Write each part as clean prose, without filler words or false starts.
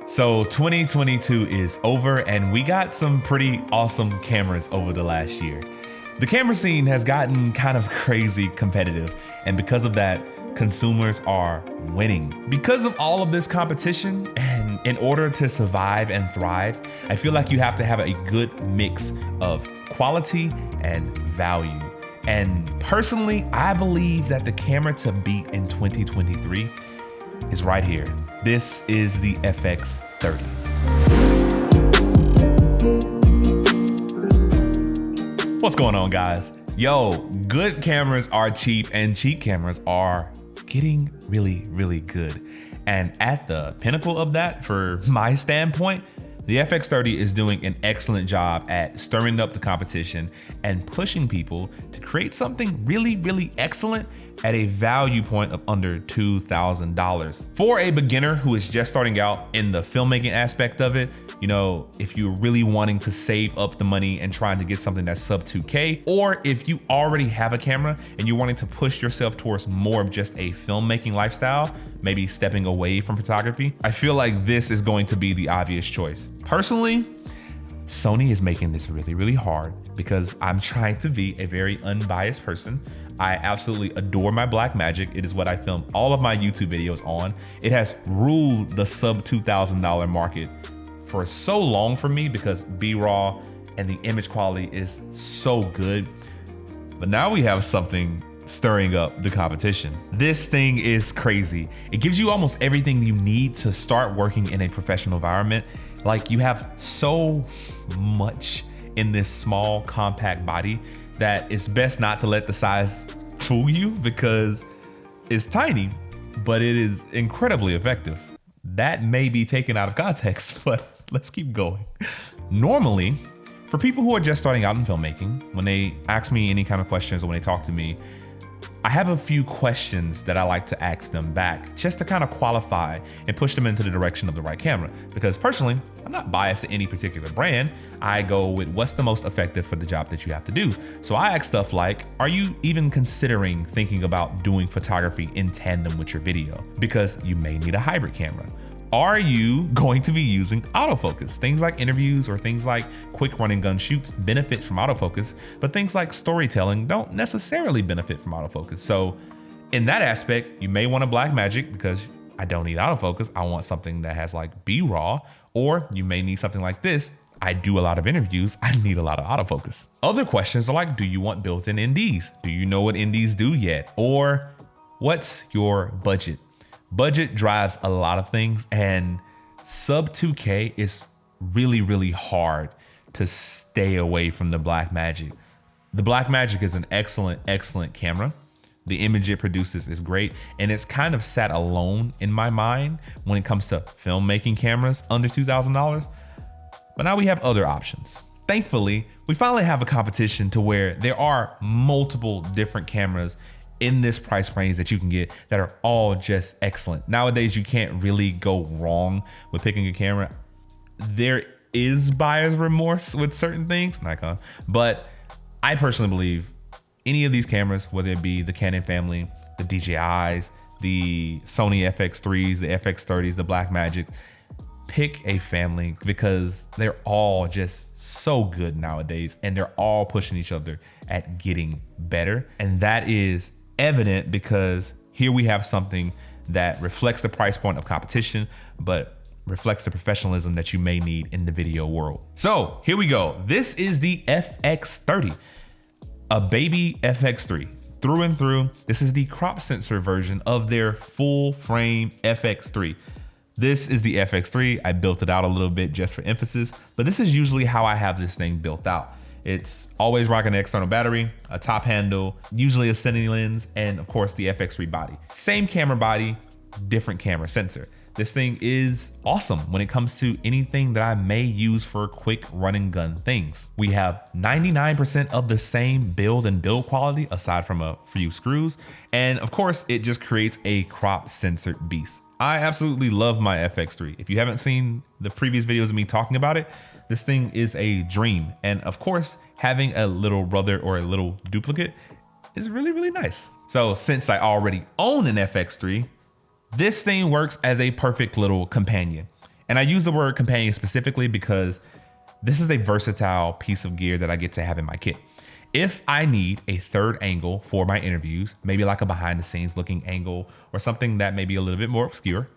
So 2022 is over and we got some pretty awesome cameras over the last year. The camera scene has gotten kind of crazy competitive, and because of that, consumers are winning. Because of all of this competition, and in order to survive and thrive, I feel like you have to have a good mix of quality and value. And personally, I believe that the camera to beat in 2023 is right here. This is the FX30. What's going on, guys? Yo, good cameras are cheap and cheap cameras are getting really, really good. And at the pinnacle of that, for my standpoint, the FX30 is doing an excellent job at stirring up the competition and pushing people to create something really, really excellent at a value point of under $2,000. For a beginner who is just starting out in the filmmaking aspect of it, you know, if you're really wanting to save up the money and trying to get something that's sub 2K, or if you already have a camera and you're wanting to push yourself towards more of just a filmmaking lifestyle, maybe stepping away from photography, I feel like this is going to be the obvious choice. Personally, Sony is making this really, really hard because I'm trying to be a very unbiased person. I absolutely adore my Blackmagic. It is what I film all of my YouTube videos on. It has ruled the sub $2,000 market for so long for me because B-raw and the image quality is so good. But now we have something stirring up the competition. This thing is crazy. It gives you almost everything you need to start working in a professional environment. Like, you have so much in this small, compact body that it's best not to let the size fool you because it's tiny, but it is incredibly effective. That may be taken out of context, but let's keep going. Normally, for people who are just starting out in filmmaking, when they ask me any kind of questions or when they talk to me, I have a few questions that I like to ask them back just to kind of qualify and push them into the direction of the right camera. Because personally, I'm not biased to any particular brand. I go with what's the most effective for the job that you have to do. So I ask stuff like, are you even considering thinking about doing photography in tandem with your video? Because you may need a hybrid camera. Are you going to be using autofocus? Things like interviews or things like quick run and gun shoots benefit from autofocus, but things like storytelling don't necessarily benefit from autofocus. So in that aspect, you may want a Blackmagic because I don't need autofocus. I want something that has like B-raw, or you may need something like this. I do a lot of interviews. I need a lot of autofocus. Other questions are like, do you want built-in NDs? Do you know what NDs do yet? Or what's your budget? Budget drives a lot of things, and sub 2K is really, really hard to stay away from the Blackmagic. The Blackmagic is an excellent, excellent camera. The image it produces is great, and it's kind of sat alone in my mind when it comes to filmmaking cameras under $2,000. But now we have other options. Thankfully, we finally have a competition to where there are multiple different cameras in this price range that you can get that are all just excellent. Nowadays, you can't really go wrong with picking a camera. There is buyer's remorse with certain things, Nikon, but I personally believe any of these cameras, whether it be the Canon family, the DJIs, the Sony FX3s, the FX30s, the Blackmagics, pick a family because they're all just so good nowadays and they're all pushing each other at getting better. And that is evident because here we have something that reflects the price point of competition, but reflects the professionalism that you may need in the video world. So here we go. This is the FX30, a baby FX3 through and through. This is the crop sensor version of their full frame FX3. This is the FX3. I built it out a little bit just for emphasis, but this is usually how I have this thing built out. It's always rocking an external battery, a top handle, usually a cine lens, and of course the FX3 body. Same camera body, different camera sensor. This thing is awesome when it comes to anything that I may use for quick run and gun things. We have 99% of the same build and build quality aside from a few screws. And of course, it just creates a crop censored beast. I absolutely love my FX3. If you haven't seen the previous videos of me talking about it, this thing is a dream. And of course, having a little brother or a little duplicate is really, really nice. So since I already own an FX3, this thing works as a perfect little companion. And I use the word companion specifically because this is a versatile piece of gear that I get to have in my kit. If I need a third angle for my interviews, maybe like a behind the scenes looking angle or something that may be a little bit more obscure,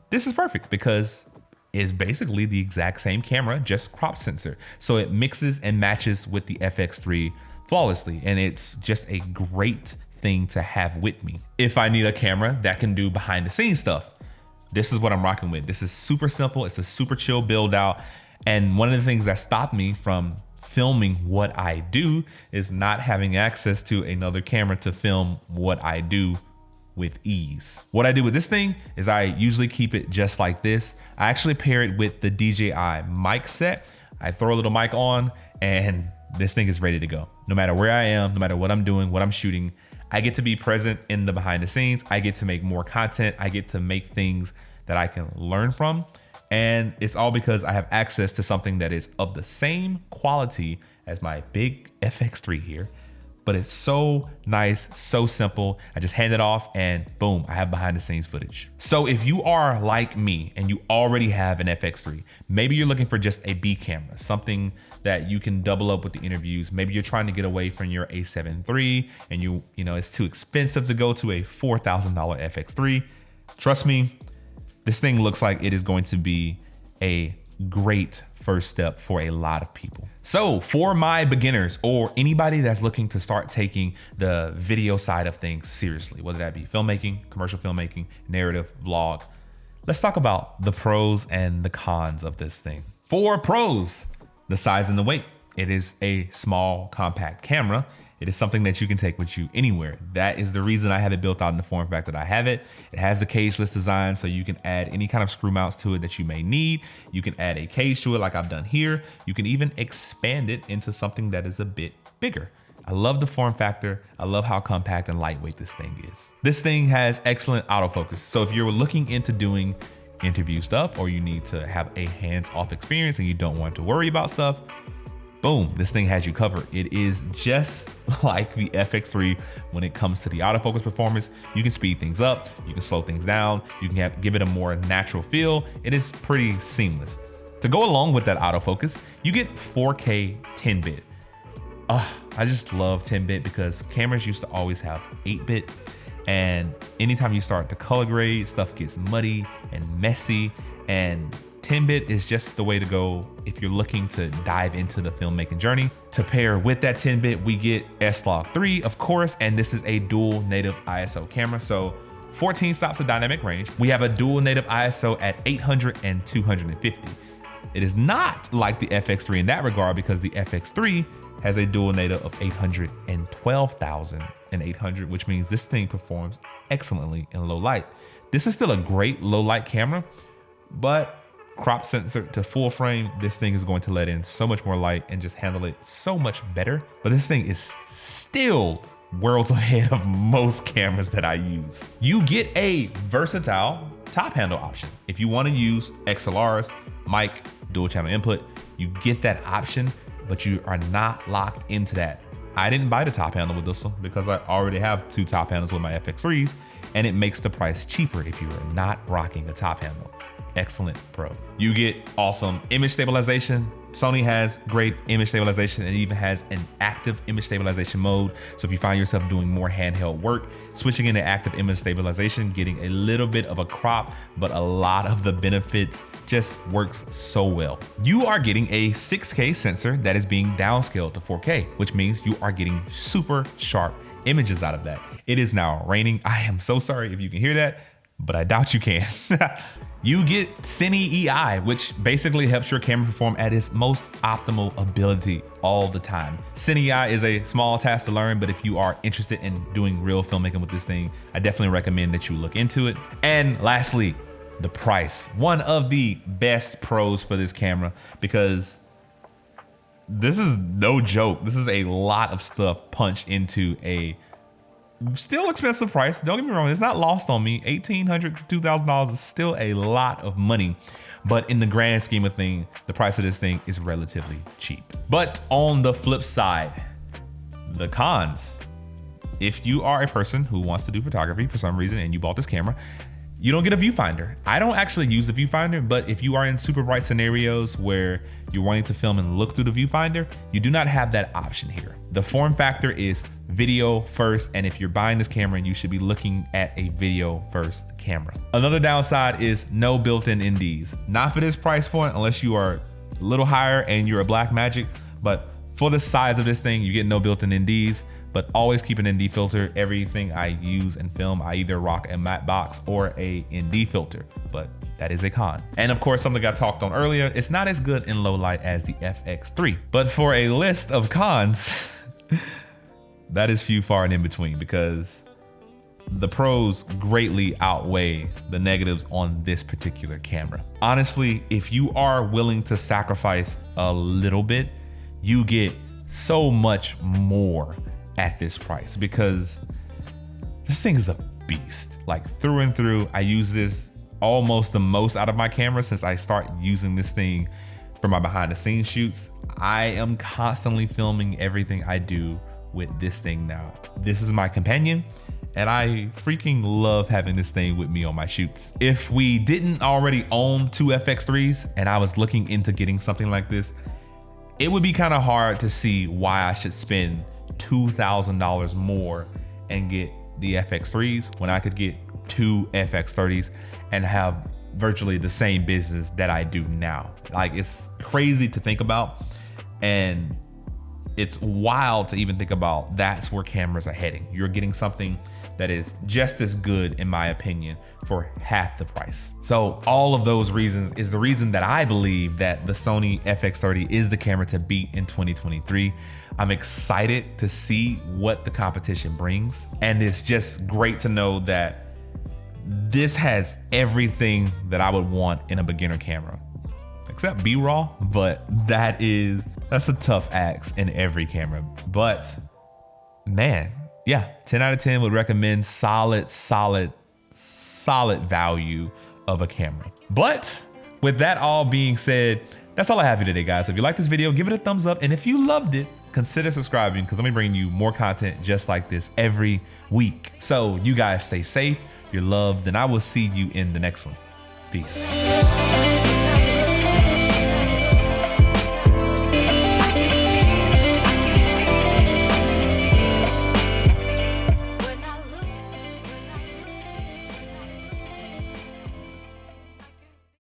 this is perfect because it's basically the exact same camera, just crop sensor. So it mixes and matches with the FX3 flawlessly. And it's just a great thing to have with me. If I need a camera that can do behind the scenes stuff, this is what I'm rocking with. This is super simple. It's a super chill build out. And one of the things that stopped me from filming what I do is not having access to another camera to film what I do with ease. What I do with this thing is I usually keep it just like this. I actually pair it with the DJI mic set. I throw a little mic on and this thing is ready to go. No matter where I am, no matter what I'm doing, what I'm shooting, I get to be present in the behind the scenes. I get to make more content. I get to make things that I can learn from. And it's all because I have access to something that is of the same quality as my big FX3 here, but it's so nice, so simple. I just hand it off and boom, I have behind the scenes footage. So if you are like me and you already have an FX3, maybe you're looking for just a B camera, something that you can double up with the interviews. Maybe you're trying to get away from your A7 III and you know, it's too expensive to go to a $4,000 FX3. Trust me, this thing looks like it is going to be a great first step for a lot of people. So for my beginners or anybody that's looking to start taking the video side of things seriously, whether that be filmmaking, commercial filmmaking, narrative, vlog, let's talk about the pros and the cons of this thing. For pros, the size and the weight. It is a small, compact camera. It is something that you can take with you anywhere. That is the reason I have it built out in the form factor that I have it. It has the cageless design, so you can add any kind of screw mounts to it that you may need. You can add a cage to it like I've done here. You can even expand it into something that is a bit bigger. I love the form factor. I love how compact and lightweight this thing is. This thing has excellent autofocus. So if you're looking into doing interview stuff or you need to have a hands-off experience and you don't want to worry about stuff, boom, this thing has you covered. It is just like the FX3 when it comes to the autofocus performance. You can speed things up, you can slow things down, you can give it a more natural feel. It is pretty seamless. To go along with that autofocus, you get 4K 10-bit. I just love 10-bit because cameras used to always have 8-bit. And anytime you start to color grade, stuff gets muddy and messy, and 10-bit is just the way to go if you're looking to dive into the filmmaking journey. To pair with that 10-bit, we get S-Log3, of course, and this is a dual native ISO camera. So 14 stops of dynamic range. We have a dual native ISO at 800 and 250. It is not like the FX3 in that regard because the FX3 has a dual native of 800 and 12,800, which means this thing performs excellently in low light. This is still a great low light camera, but crop sensor to full frame, this thing is going to let in so much more light and just handle it so much better. But this thing is still worlds ahead of most cameras that I use. You get a versatile top handle option. If you want to use XLRs, mic, dual channel input, you get that option, but you are not locked into that. I didn't buy the top handle with this one because I already have 2 top handles with my FX3s, and it makes the price cheaper if you are not rocking the top handle. Excellent pro. You get awesome image stabilization. Sony has great image stabilization and even has an active image stabilization mode. So if you find yourself doing more handheld work, switching into active image stabilization, getting a little bit of a crop, but a lot of the benefits just works so well. You are getting a 6K sensor that is being downscaled to 4K, which means you are getting super sharp images out of that. It is now raining. I am so sorry if you can hear that, but I doubt you can. You get Cine EI, which basically helps your camera perform at its most optimal ability all the time. Cine EI is a small task to learn, but if you are interested in doing real filmmaking with this thing, I definitely recommend that you look into it. And lastly, the price. One of the best pros for this camera, because this is no joke. This is a lot of stuff punched into a still expensive price. Don't get me wrong, it's not lost on me. $1,800 to $2,000 is still a lot of money, but in the grand scheme of things, the price of this thing is relatively cheap. But on the flip side, the cons. If you are a person who wants to do photography for some reason and you bought this camera, you don't get a viewfinder. I don't actually use the viewfinder, but if you are in super bright scenarios where you're wanting to film and look through the viewfinder, you do not have that option here. The form factor is video first, and if you're buying this camera, you should be looking at a video first camera. Another downside is no built-in NDs. Not for this price point unless you are a little higher and you're a Blackmagic, but for the size of this thing, you get no built-in NDs. But always keep an ND filter. Everything I use and film, I either rock a matte box or a ND filter, but that is a con. And of course, something I talked on earlier, it's not as good in low light as the FX3. But for a list of cons, that is few, far, and in between, because the pros greatly outweigh the negatives on this particular camera. Honestly, if you are willing to sacrifice a little bit, you get so much more at this price, because this thing is a beast, like through and through. I use this almost the most out of my camera since I start using this thing for my behind the scenes shoots. I am constantly filming everything I do with this thing now. This is my companion, and I freaking love having this thing with me on my shoots. If we didn't already own two FX3s and I was looking into getting something like this, it would be kind of hard to see why I should spend $2,000 more and get the FX3s when I could get two FX30s and have virtually the same business that I do now. Like, it's crazy to think about, and it's wild to even think about that's where cameras are heading. You're getting something that is just as good, in my opinion, for half the price. So all of those reasons is the reason that I believe that the Sony FX30 is the camera to beat in 2023. I'm excited to see what the competition brings. And it's just great to know that this has everything that I would want in a beginner camera, except B-raw, but that's a tough ask in every camera. But man, yeah, 10 out of 10 would recommend. Solid value of a camera. But with that all being said, that's all I have for you today, guys. So if you like this video, give it a thumbs up. And if you loved it, consider subscribing, because I'm gonna bring you more content just like this every week. So you guys stay safe, you're loved, and I will see you in the next one. Peace.